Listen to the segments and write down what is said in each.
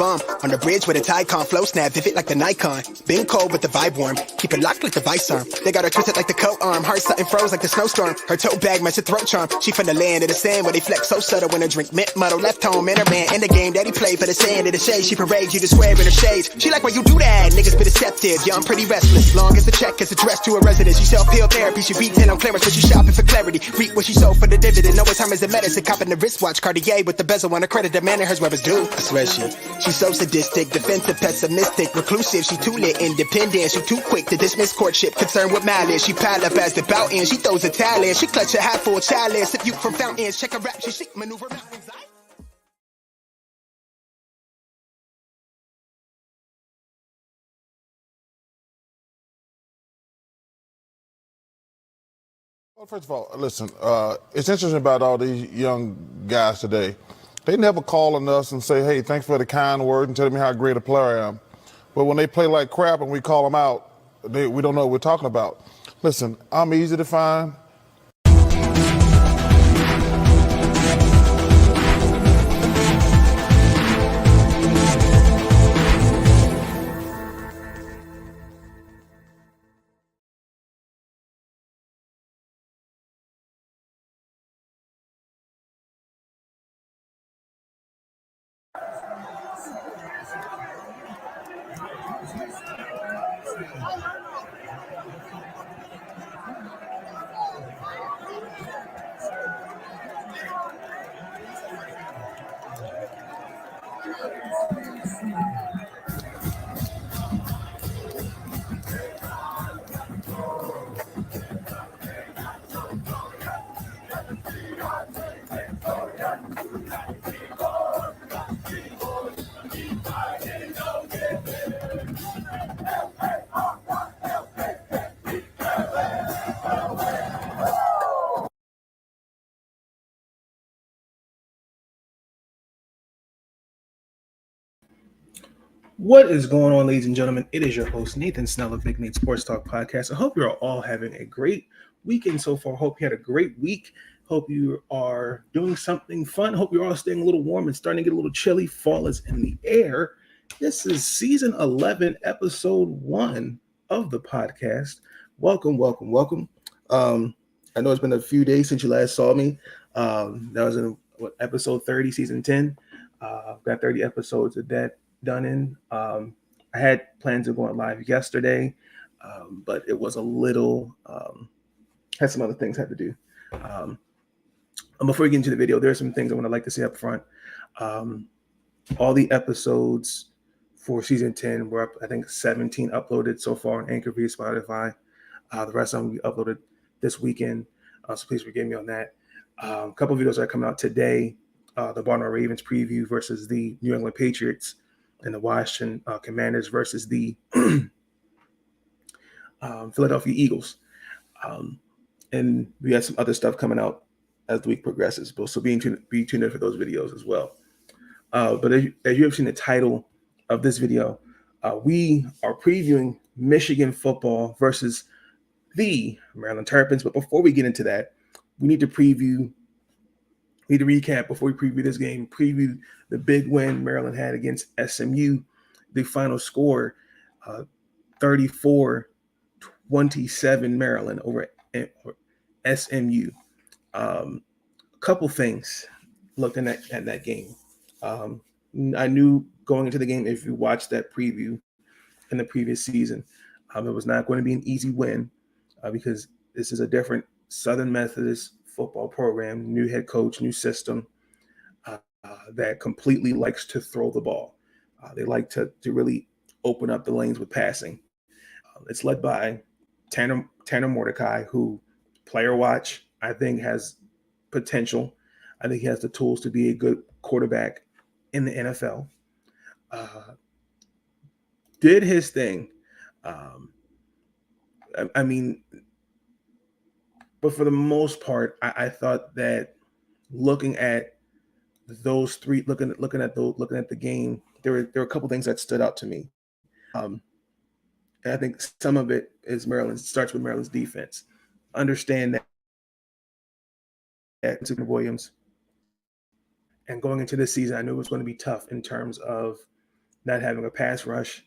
bum. On the bridge with a Tycon, flow snap, vivid like the Nikon. Been cold with the vibe warm, keep it locked like the vice arm. They got her twisted like the coat arm, heart something froze like the snowstorm. Her tote bag match a throat charm. She from the land of the sand where they flex so subtle when her drink mint muddle. Left home and her man in the game that he played for the sand of the shade. She parades you to square in her shades. She like why you do that, niggas be deceptive. Yeah, I'm pretty restless. Long as the check is addressed to a resident. She self-heal therapy, she beat 10 on clearance, but she shopping for clarity. Reap what she sold for the dividend. Know it's time as a medicine. Copping the wristwatch, Cartier with the bezel on her credit. The man in hers where it's due. I swear she's so sadistic, defensive, pessimistic, reclusive. She too lit, independent. She too quick to dismiss courtship. Concerned with malice, she pile up as the bout ends. She throws a talent. She clutch a half full chalice. If you from fountains, check her rap. She chic maneuver mountains. Well, first of all, listen, it's interesting about all these young guys today. They never call on us and say, hey, thanks for the kind word and telling me how great a player I am. But when they play like crap and we call them out, we don't know what we're talking about. Listen, I'm easy to find. What is going on, ladies and gentlemen? It is your host, Nathan Snell of Big Nate Sports Talk Podcast. I hope you're all having a great weekend so far. Hope you had a great week. Hope you are doing something fun. Hope you're all staying a little warm and starting to get a little chilly. Fall is in the air. This is season 11, episode 1 of the podcast. Welcome. I know it's been a few days since you last saw me. That was in episode 30, season 10. I've got 30 episodes of that done in. I had plans of going live yesterday, but it was a little had some other things I had to do. And before we get into the video, there are some things I want to like to say up front. All the episodes for season 10 were up, I think 17 uploaded so far on Anchor via Spotify. The rest of them will be uploaded this weekend, so please forgive me on that. A couple of videos are coming out today. The Baltimore Ravens preview versus the New England Patriots, and the Washington Commanders versus the Philadelphia Eagles. And we have some other stuff coming out as the week progresses. So be tuned in for those videos as well. But as you have seen the title of this video, we are previewing Michigan football versus the Maryland Terrapins. But before we get into that, we need to recap before we preview this game, preview the big win Maryland had against SMU. The final score, 34-27 Maryland over SMU. A couple things looking at that game. I knew going into the game, if you watched that preview in the previous season, it was not going to be an easy win because this is a different Southern Methodist football program, new head coach, new system that completely likes to throw the ball. They like to really open up the lanes with passing. It's led by Tanner Mordecai, who, player watch, I think has potential. I think he has the tools to be a good quarterback in the NFL. Did his thing. I mean, but for the most part, I thought that looking at those three, looking at the game, there were a couple things that stood out to me. And I think some of it is starts with Maryland's defense. Understand that Williams, and going into this season, I knew it was going to be tough in terms of not having a pass rush,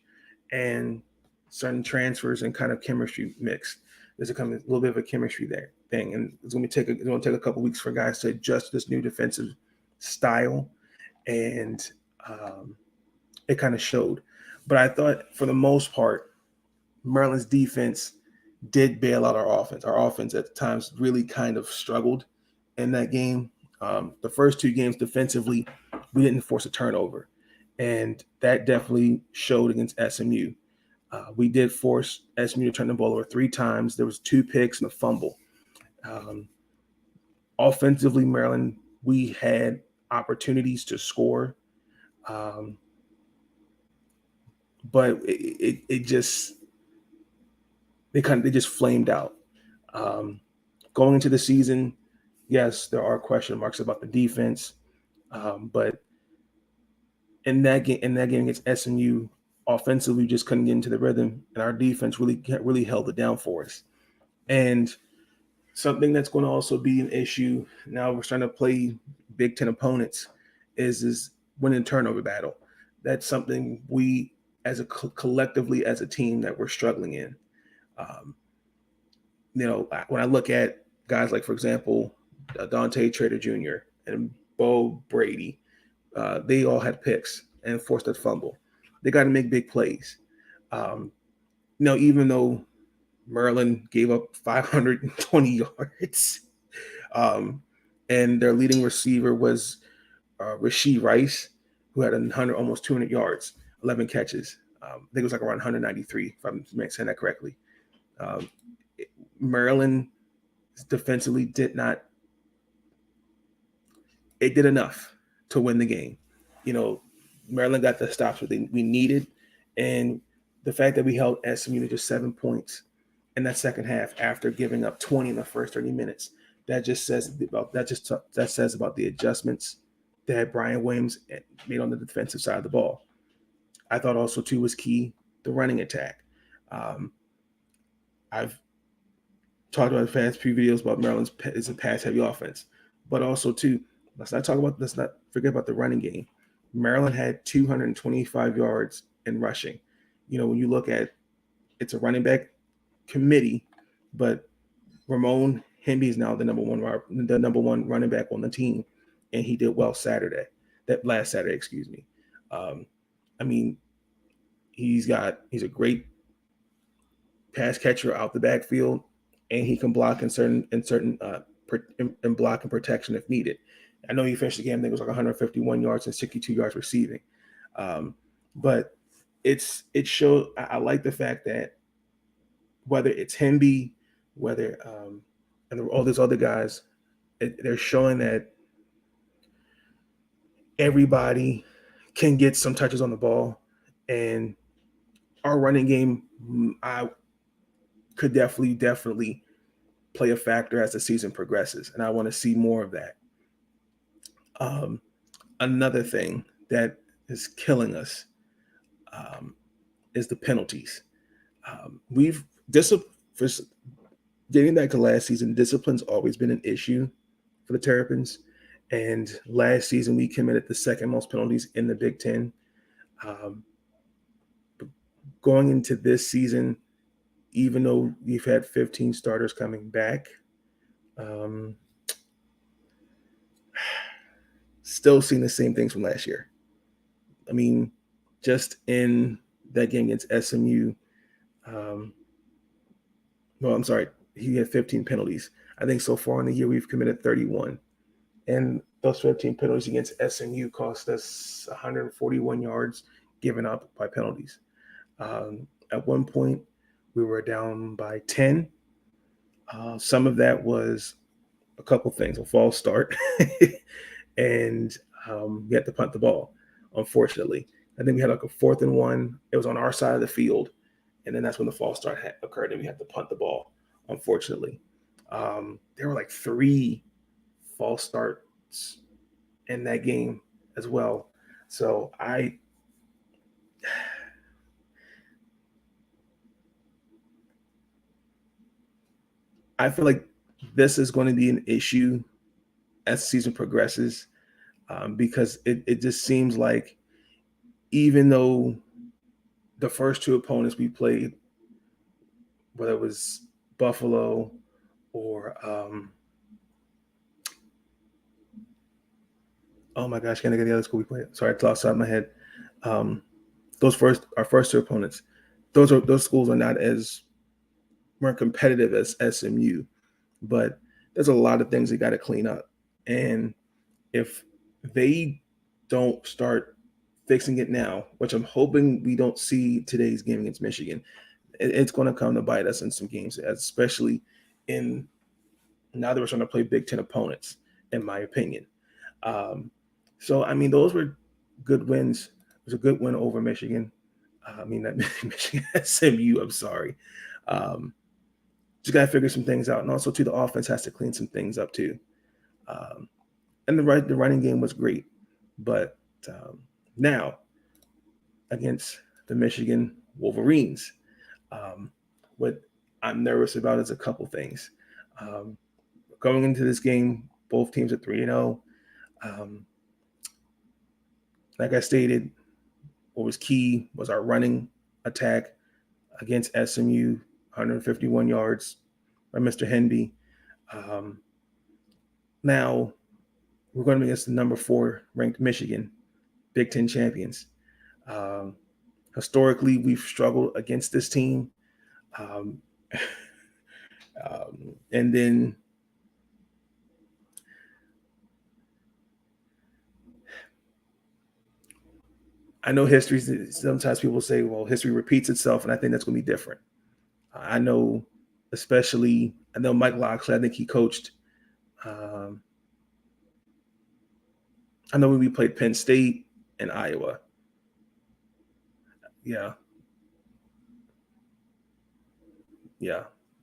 and certain transfers and kind of chemistry mix. There's a little bit of a chemistry there thing, and it's going to take a couple weeks for guys to adjust to this new defensive style, and it kind of showed. But I thought for the most part, Maryland's defense did bail out our offense. Our offense at times really kind of struggled in that game. The first two games defensively, we didn't force a turnover, and that definitely showed against SMU. We did force SMU to turn the ball over 3 times. There was 2 picks and a fumble. Offensively, Maryland, we had opportunities to score, but it just they just flamed out. Going into the season, yes, there are question marks about the defense, but in that game against SMU, offensively, we just couldn't get into the rhythm, and our defense really held it down for us. And something that's going to also be an issue now we're starting to play Big Ten opponents is winning turnover battle. That's something we, as a collectively as a team, that we're struggling in. When I look at guys like, for example, Dante Trader Jr. and Bo Brady, they all had picks and forced a fumble. They got to make big plays. Even though Maryland gave up 520 yards, and their leading receiver was Rashee Rice, who had almost 200 yards, 11 catches. I think it was like around 193, if I'm saying that correctly. Maryland defensively did enough to win the game. Maryland got the stops that we needed, and the fact that we held SMU to just 7 points in that second half after giving up 20 in the first 30 minutes, that says about the adjustments that Brian Williams made on the defensive side of the ball. I thought also too was key the running attack. I've talked about the past few videos about Maryland's is a pass-heavy offense, but also too, let's not forget about the running game. Maryland had 225 yards in rushing. When you look at, it's a running back committee, but Ramon Hemby is now the number one running back on the team, and he did well last Saturday, excuse me. He's a great pass catcher out the backfield, and he can block in block and protection if needed. I know he finished the game, I think it was like 151 yards and 62 yards receiving. But it showed, I like the fact that whether it's Hemby, whether and all these other guys, they're showing that everybody can get some touches on the ball, and our running game, I could definitely play a factor as the season progresses, and I want to see more of that. Another thing that is killing us is the penalties. Dating back to last season, discipline's always been an issue for the Terrapins, and last season we committed the second most penalties in the Big Ten. Going into this season, even though we've had 15 starters coming back, still seeing the same things from last year. Just in that game against SMU, he had 15 penalties. I think so far in the year we've committed 31. And those 15 penalties against SMU cost us 141 yards given up by penalties. At one point, we were down by 10. Some of that was a couple things, a false start, and we had to punt the ball, unfortunately. I think we had like a 4th and 1. It was on our side of the field, and then that's when the false start occurred, and we had to punt the ball, unfortunately. There were like 3 false starts in that game as well. So I feel like this is going to be an issue as the season progresses, because it just seems like even though the first two opponents we played, whether it was Buffalo or oh my gosh, can't I get the other school we played? Sorry, I lost out of my head. Our first two opponents, those schools are not as weren't competitive as SMU, but there's a lot of things they got to clean up. And if they don't start fixing it now, which I'm hoping we don't see today's game against Michigan, it's going to come to bite us in some games, especially in now that we're trying to play Big Ten opponents, in my opinion. So, I mean, those were good wins. It was a good win over Michigan. Not Michigan, SMU, I'm sorry. Just got to figure some things out. And also, too, the offense has to clean some things up, too. And the running game was great. But now, against the Michigan Wolverines, what I'm nervous about is a couple things. Going into this game, both teams are 3-0. Like I stated, what was key was our running attack against SMU, 151 yards by Mr. Henby. Now, we're going to be against the number 4 ranked Michigan, Big Ten champions. Historically, we've struggled against this team. And then I know history, sometimes people say, well, history repeats itself, and I think that's going to be different. I know, I know Mike Locksley, I think he coached. I know when we played Penn State and Iowa. Yeah.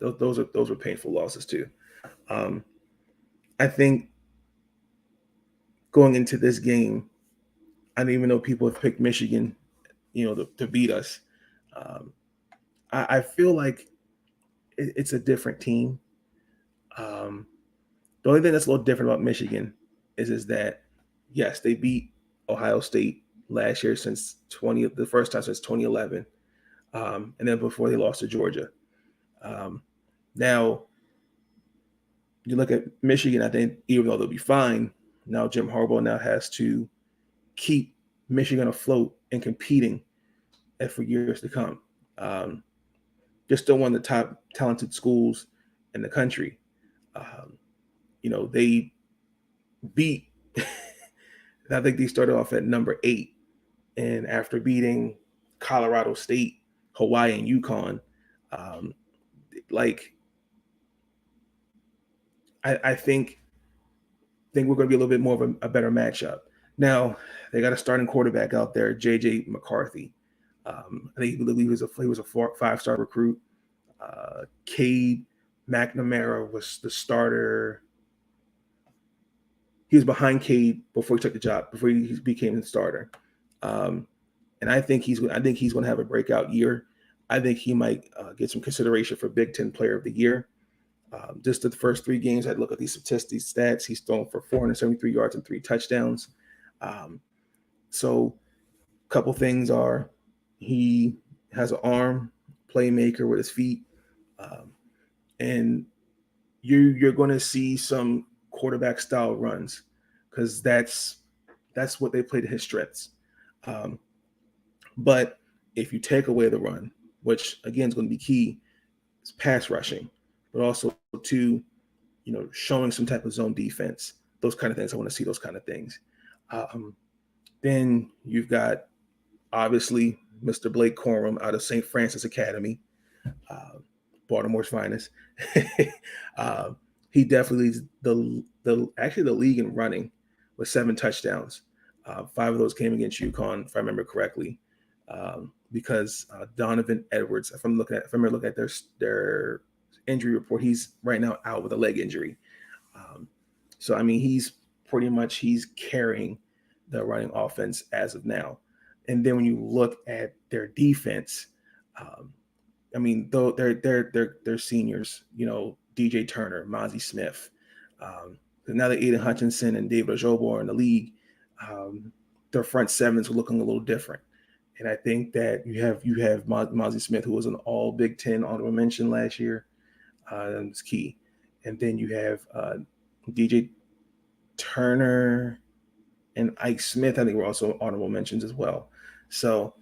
Those were painful losses too. I think going into this game, I don't even know people have picked Michigan, to beat us. I feel like it's a different team. The only thing that's a little different about Michigan is that, yes, they beat Ohio State last year the first time since 2011. And then before they lost to Georgia. Now, you look at Michigan, I think even though they'll be fine, now Jim Harbaugh now has to keep Michigan afloat and competing for years to come. They're still one of the top talented schools in the country. They beat, I think they started off at number 8. And after beating Colorado State, Hawaii, and UConn, I think we're going to be a little bit more of a better matchup. Now, they got a starting quarterback out there, J.J. McCarthy. I think he was a 5-star recruit. Cade McNamara was the starter. He was behind Cade before he took the job, before he became the starter. And I think he's going to have a breakout year. I think he might get some consideration for Big Ten Player of the Year. Just the first 3 games, I'd look at these statistics, stats. He's thrown for 473 yards and 3 touchdowns. So a couple things are he has an arm, playmaker with his feet. And you're going to see some quarterback style runs because that's what they play to his strengths. But if you take away the run, which again is going to be key, is pass rushing, but also to, showing some type of zone defense, those kind of things. I want to see those kind of things. Then you've got obviously Mr. Blake Corum out of St. Francis Academy, Baltimore's finest. He definitely leads the league in running with 7 touchdowns. 5 of those came against UConn, if I remember correctly, because Donovan Edwards. If I'm looking at their injury report, he's right now out with a leg injury. So I mean, he's carrying the running offense as of now. And then when you look at their defense, I mean, though they're seniors, DJ Turner, Mozzie Smith. Now that Aiden Hutchinson and David Ojabo are in the league, their front sevens are looking a little different. And I think that you have Mozzie Smith, who was an all Big Ten honorable mention last year. That's key. And then you have DJ Turner and Ike Smith. I think were also honorable mentions as well. So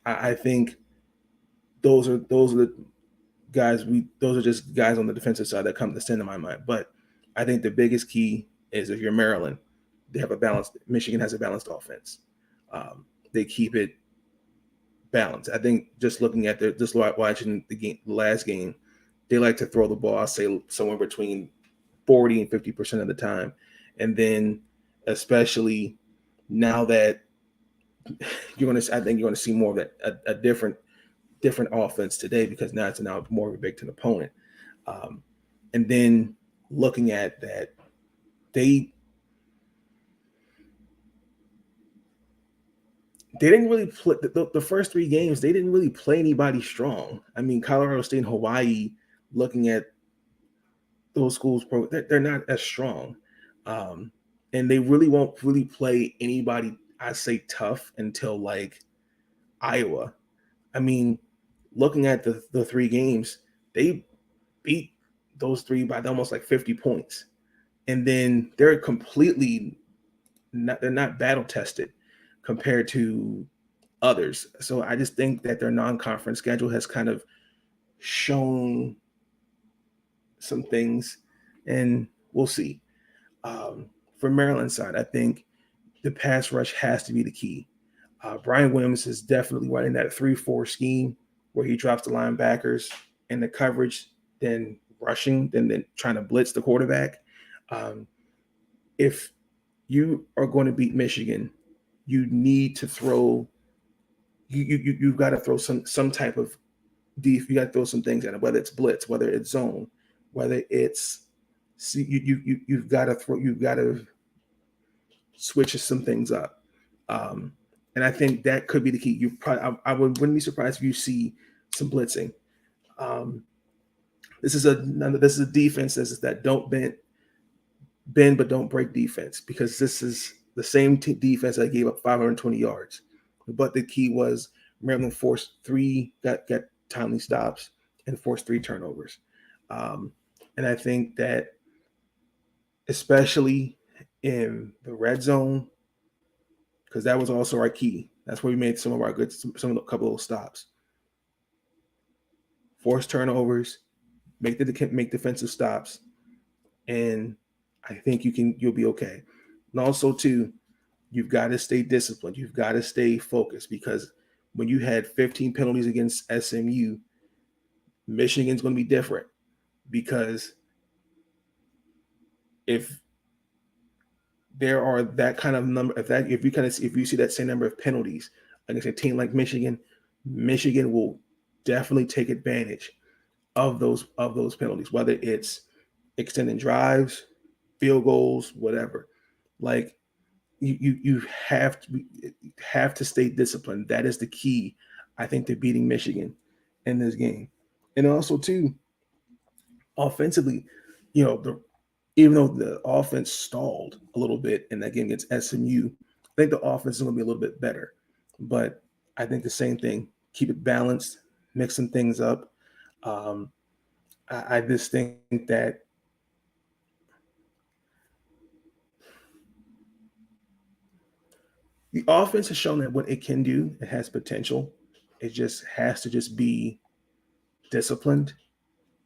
I think those are the guys. Those are just guys on the defensive side that come to stand in my mind. But I think the biggest key is if you're Maryland, they have a balanced. Michigan has a balanced offense. They keep it balanced. I think just looking at watching the last game, they like to throw the ball. I say somewhere between 40 and 50% of the time, and then especially now that I think you're going to see more of that a different offense today because now it's more of a Big Ten opponent. And then looking at that, they didn't really play the first 3 games. They didn't really play anybody strong. I mean, Colorado State and Hawaii, looking at those schools, they're not as strong. And they really won't really play anybody, I say, tough until like Iowa. I mean, looking at the 3 games, they beat those 3 by almost like 50 points. And then they're not battle tested compared to others. So I just think that their non-conference schedule has kind of shown some things, and we'll see. For Maryland side, I think the pass rush has to be the key. Brian Williams is definitely running that 3-4 scheme where he drops the linebackers in the coverage, then rushing, then trying to blitz the quarterback. If you are going to beat Michigan, you need to throw. You've got to throw some type of deep. You got to throw some things at it, whether it's blitz, whether it's zone, whether it's you've got to switch some things up. And I think that could be the key. I wouldn't be surprised if you see some blitzing. This is a defense that don't bend but don't break defense, because this is the same defense that gave up 520 yards. But the key was Maryland forced 3 got timely stops and forced 3 turnovers. And I think that especially in the red zone, because that was also our key. That's where we made some of a couple of stops. Force turnovers, make defensive stops, and I think you'll be okay. And also too, you've got to stay disciplined. You've got to stay focused, because when you had 15 penalties against SMU, Michigan's going to be different, because if there are that kind of number, if you see that same number of penalties against a team like Michigan, Michigan will definitely take advantage of those penalties, whether it's extending drives, field goals, whatever. Like you have to stay disciplined. That is the key, I think, to beating Michigan in this game. And also too, offensively, even though the offense stalled a little bit in that game against SMU, I think the offense is going to be a little bit better. But I think the same thing, keep it balanced, mix some things up. I just think that the offense has shown that what it can do, it has potential. It just has to be disciplined.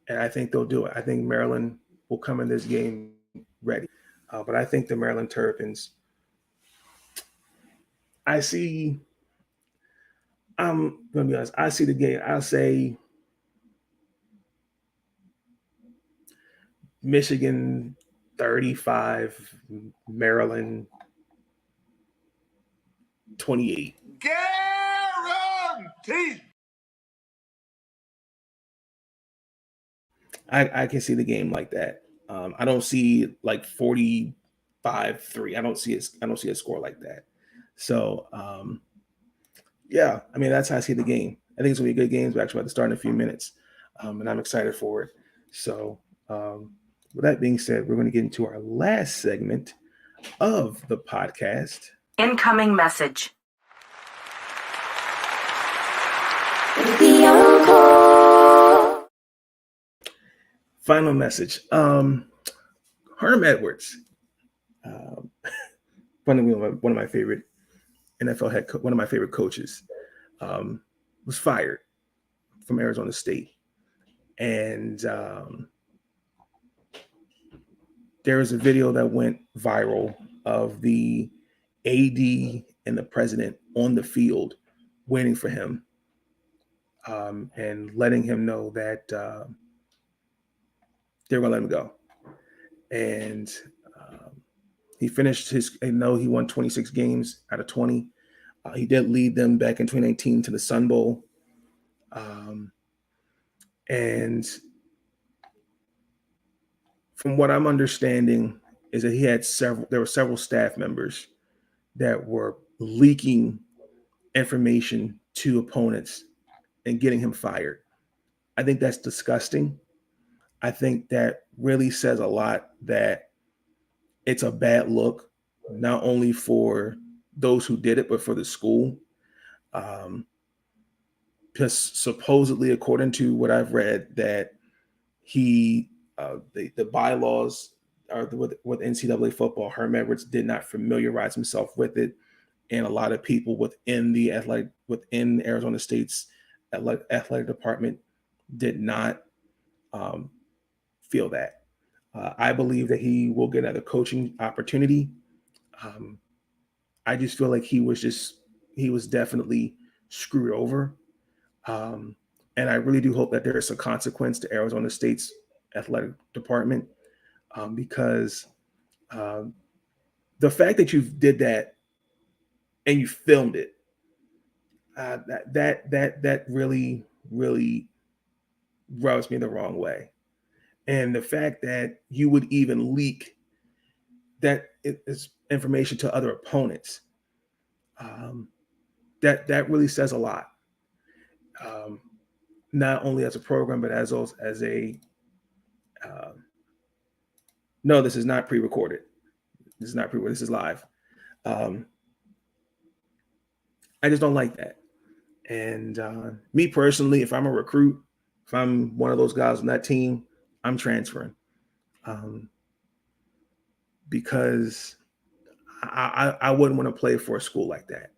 And I think they'll do it. I think Maryland will come in this game ready. But I think the Maryland Terrapins, I'm going to be honest, I see the game. I'll say Michigan 35, Maryland 28. Guaranteed. I can see the game like that. I don't see like 45-3. I don't see a score like that. So yeah, I mean, that's how I see the game. I think it's gonna be a good game. We're actually about to start in a few minutes, and I'm excited for it. So with that being said, we're going to get into our last segment of the podcast. Incoming message. Final message. Herm Edwards, one of my favorite NFL one of my favorite coaches, was fired from Arizona State. And there was a video that went viral of the AD and the president on the field waiting for him, and letting him know that they were going to let him go. And he finished I know he won 26 games out of 20. He did lead them back in 2019 to the Sun Bowl. And from what I'm understanding is that there were several staff members that were leaking information to opponents and getting him fired. I think that's disgusting. I think that really says a lot that it's a bad look, not only for those who did it, but for the school. Because supposedly, according to what I've read, that the bylaws are with NCAA football, Herm Edwards did not familiarize himself with it, and a lot of people within Arizona State's athletic department did not feel that. I believe that he will get another coaching opportunity. I just feel like he was definitely screwed over. And I really do hope that there is a consequence to Arizona State's athletic department, because the fact that you did that and you filmed it, that really, really rubs me the wrong way. And the fact that you would even leak that is information to other opponents, that really says a lot. Not only as a program, but as a no, this is not pre-recorded. This is not pre-recorded. This is live. I just don't like that. And me personally, if I'm a recruit, if I'm one of those guys on that team, I'm transferring, because I wouldn't want to play for a school like that.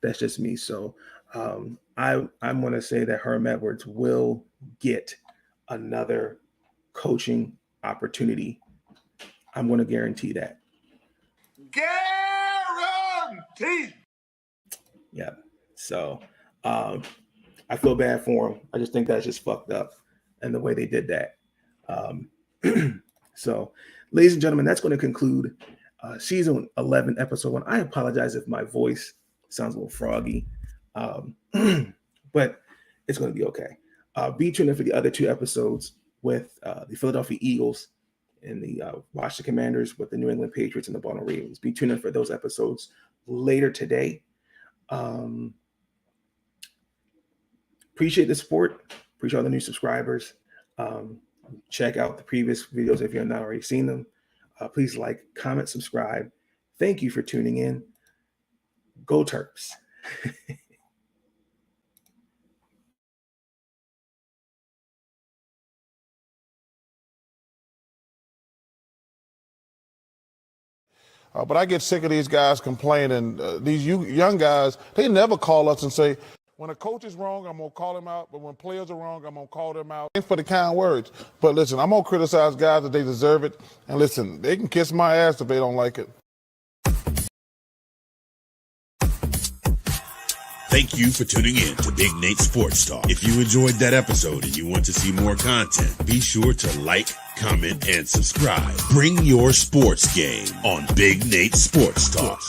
That's just me. So I'm going to say that Herm Edwards will get another coaching opportunity. I'm going to guarantee that. Guarantee. Yeah. So I feel bad for him. I just think that's just fucked up, and the way they did that. So, ladies and gentlemen, that's going to conclude season 11, episode 1. I apologize if my voice sounds a little froggy, but it's going to be okay. Be tuned in for the other 2 episodes with the Philadelphia Eagles and the Washington Commanders, with the New England Patriots and the Baltimore Ravens. Be tuned in for those episodes later today. Appreciate the support. Appreciate all the new subscribers. Check out the previous videos if you have not already seen them. Please like, comment, subscribe. Thank you for tuning in. Go Terps. But I get sick of these guys complaining. These young guys, they never call us and say, when a coach is wrong, I'm going to call him out. But when players are wrong, I'm going to call them out. Thanks for the kind words. But listen, I'm going to criticize guys that they deserve it. And listen, they can kiss my ass if they don't like it. Thank you for tuning in to Big Nate Sports Talk. If you enjoyed that episode and you want to see more content, be sure to like, comment, and subscribe. Bring your sports game on Big Nate Sports Talk.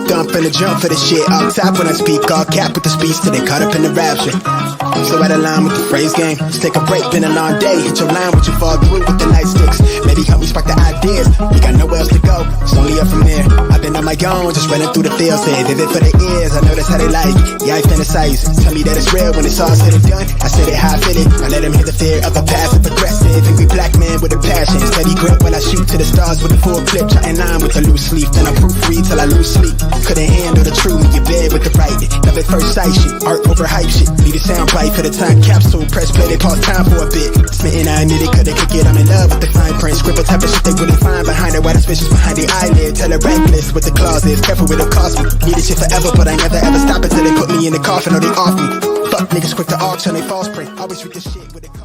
Dump and a jump for the shit. Up top when I speak, all cap with the speech till they caught up in the rapture. So out of line with the phrase game. Just take a break, been a long day. Hit your line with your fall through with the night sticks. Maybe help me spark the ideas. We got nowhere else to go, it's only up from there. I've been on my own, just running through the field. Say vivid for the ears, I know that's how they like it. Yeah, I fantasize. Tell me that it's real when it's all said and done. I said it how I feel it. I let them hear the fear of a passive aggressive. Angry black man with a passion. Steady grip when I shoot to the stars with a full clip. Trying line with a loose leaf. Then I proofread till I lose sleep. Couldn't handle the truth. Get bed with the writing. Love at first sight shit. Art over hype shit. Need a sound bite for the time capsule. Press play, they pause time for a bit. Smitten, I admit it, couldn't kick it. I'm in love with the fine print. Scribble type of shit they wouldn't find behind it. Why the suspicious behind the eyelid. Tell a reckless with the clauses. Careful with the cost me. Need this shit forever, but I never ever stop until they put me in the coffin or they off me. Fuck niggas quick to auction, they false print. Always read this shit with a